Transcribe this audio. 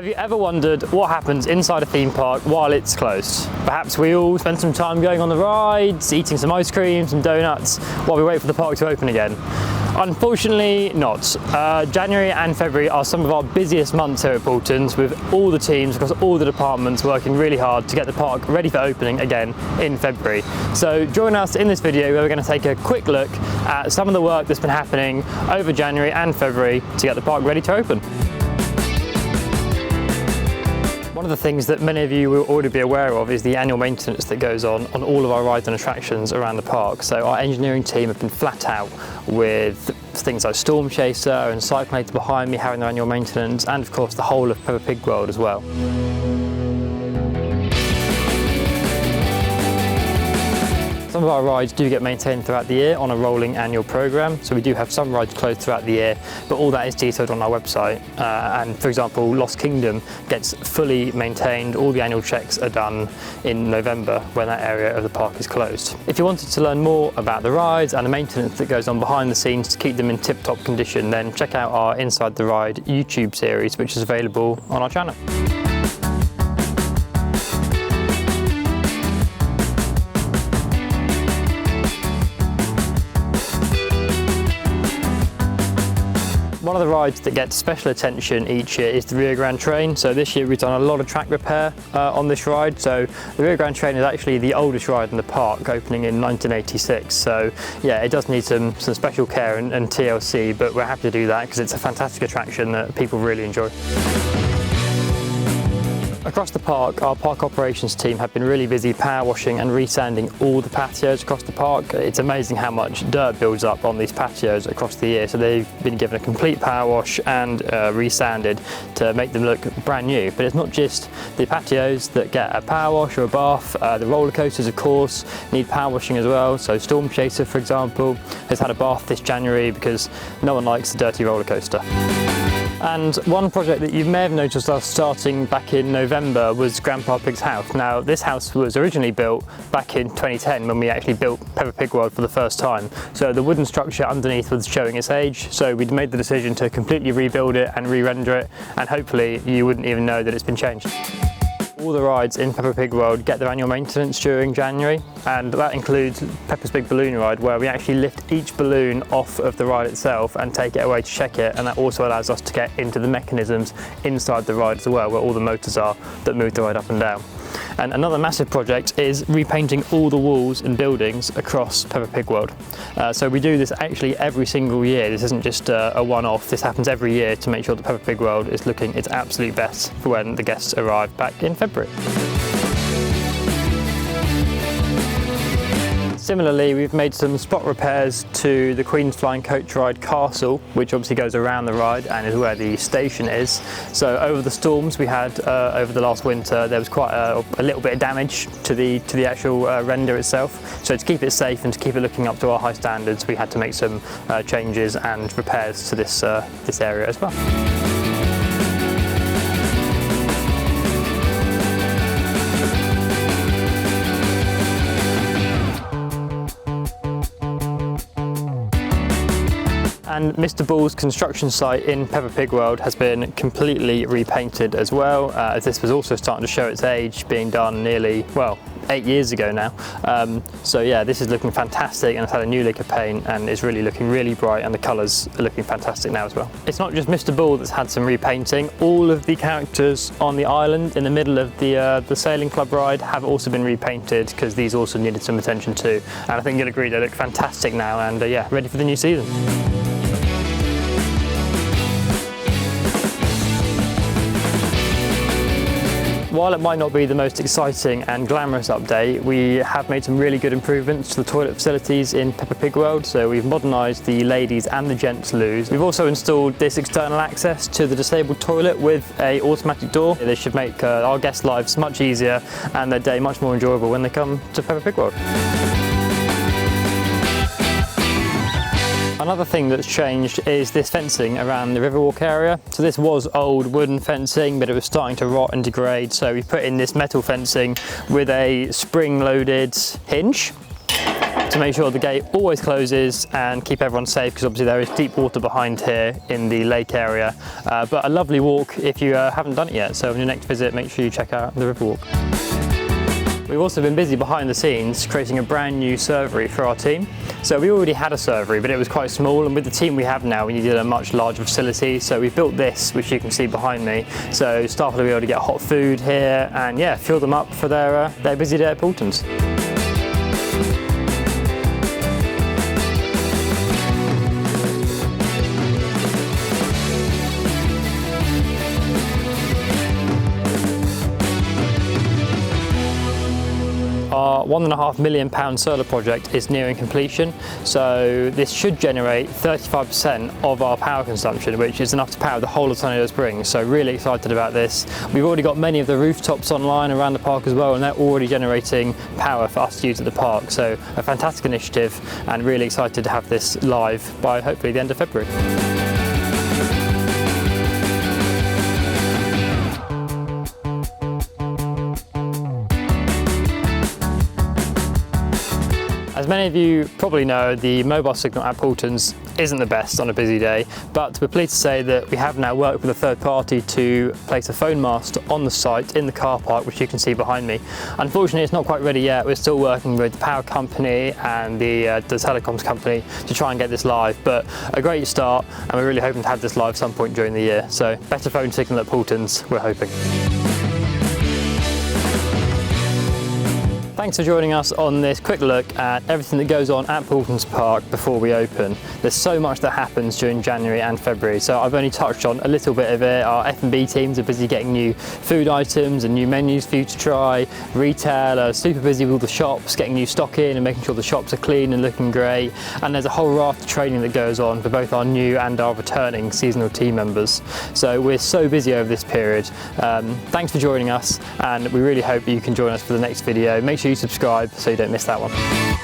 Have you ever wondered what happens inside a theme park while it's closed? Perhaps we all spend some time going on the rides, eating some ice cream, some donuts, while we wait for the park to open again. Unfortunately not. January and February are some of our busiest months here at Paultons, with all the teams across all the departments working really hard to get the park ready for opening again in February. So join us in this video where we're going to take a quick look at some of the work that's been happening over January and February to get the park ready to open. One of the things that many of you will already be aware of is the annual maintenance that goes on all of our rides and attractions around the park. So our engineering team have been flat out with things like Storm Chaser and Cyclonator behind me having their annual maintenance, and of course the whole of Peppa Pig World as well. Some of our rides do get maintained throughout the year on a rolling annual programme, so we do have some rides closed throughout the year, but all that is detailed on our website. And for example, Lost Kingdom gets fully maintained, all the annual checks are done in November when that area of the park is closed. If you wanted to learn more about the rides and the maintenance that goes on behind the scenes to keep them in tip-top condition, then check out our Inside the Ride YouTube series, which is available on our channel. One of the rides that gets special attention each year is the Rio Grande Train. So this year we've done a lot of track repair on this ride. So the Rio Grande Train is actually the oldest ride in the park, opening in 1986. So yeah, it does need some special care and TLC, but we're happy to do that because it's a fantastic attraction that people really enjoy. Across the park, our park operations team have been really busy power washing and resanding all the patios across the park. It's amazing how much dirt builds up on these patios across the year, so they've been given a complete power wash and resanded to make them look brand new. But it's not just the patios that get a power wash or a bath, the roller coasters of course need power washing as well. So Storm Chaser, for example, has had a bath this January because no one likes a dirty roller coaster. And one project that you may have noticed us starting back in November was Grandpa Pig's house. Now this house was originally built back in 2010 when we actually built Peppa Pig World for the first time. So the wooden structure underneath was showing its age, so we'd made the decision to completely rebuild it and re-render it, and hopefully you wouldn't even know that it's been changed. All the rides in Peppa Pig World get their annual maintenance during January, and that includes Peppa's Big Balloon Ride, where we actually lift each balloon off of the ride itself and take it away to check it, and that also allows us to get into the mechanisms inside the ride as well, where all the motors are that move the ride up and down. And another massive project is repainting all the walls and buildings across Peppa Pig World. So we do this actually every single year. This isn't just a one-off. This happens every year to make sure that Peppa Pig World is looking its absolute best for when the guests arrive back in February. Similarly, we've made some spot repairs to the Queen's Flying Coach ride Castle, which obviously goes around the ride and is where the station is. So over the storms we had over the last winter, there was quite a little bit of damage to the actual render itself. So to keep it safe and to keep it looking up to our high standards, we had to make some changes and repairs to this area as well. And Mr. Bull's construction site in Peppa Pig World has been completely repainted as well, as this was also starting to show its age, being done nearly, well, 8 years ago now. So yeah, this is looking fantastic, and it's had a new lick of paint and is really looking really bright, and the colours are looking fantastic now as well. It's not just Mr. Bull that's had some repainting. All of the characters on the island in the middle of the Sailing Club ride have also been repainted, because these also needed some attention too. And I think you'll agree they look fantastic now, and yeah, ready for the new season. While it might not be the most exciting and glamorous update, we have made some really good improvements to the toilet facilities in Peppa Pig World. So we've modernised the ladies and the gents loos. We've also installed this external access to the disabled toilet with an automatic door. This should make our guests' lives much easier and their day much more enjoyable when they come to Peppa Pig World. Another thing that's changed is this fencing around the Riverwalk area. So this was old wooden fencing, but it was starting to rot and degrade. So we put in this metal fencing with a spring-loaded hinge. to make sure the gate always closes and keep everyone safe, because obviously there is deep water behind here in the lake area. But a lovely walk if you haven't done it yet. So on your next visit, make sure you check out the Riverwalk. We've also been busy behind the scenes creating a brand new servery for our team. So we already had a servery, but it was quite small, and with the team we have now, we needed a much larger facility. So we built this, which you can see behind me. So staff will be able to get hot food here and yeah, fill them up for their busy day at Paultons. Our £1.5 million solar project is nearing completion, so this should generate 35% of our power consumption, which is enough to power the whole of Tornado Springs. So really excited about this. We've already got many of the rooftops online around the park as well, and they're already generating power for us to use at the park. So a fantastic initiative, and really excited to have this live by hopefully the end of February. As many of you probably know, the mobile signal at Paultons isn't the best on a busy day, but we're pleased to say that we have now worked with a third party to place a phone mast on the site in the car park, which you can see behind me. Unfortunately, it's not quite ready yet. We're still working with the power company and the telecoms company to try and get this live, but a great start, and we're really hoping to have this live some point during the year. So better phone signal at Paultons, we're hoping. Thanks for joining us on this quick look at everything that goes on at Paultons Park before we open. There's so much that happens during January and February, so I've only touched on a little bit of it. Our F&B teams are busy getting new food items and new menus for you to try. Retail are super busy with all the shops, getting new stock in and making sure the shops are clean and looking great. And there's a whole raft of training that goes on for both our new and our returning seasonal team members. So we're so busy over this period. Thanks for joining us, and we really hope you can join us for the next video. Make sure you subscribe so you don't miss that one.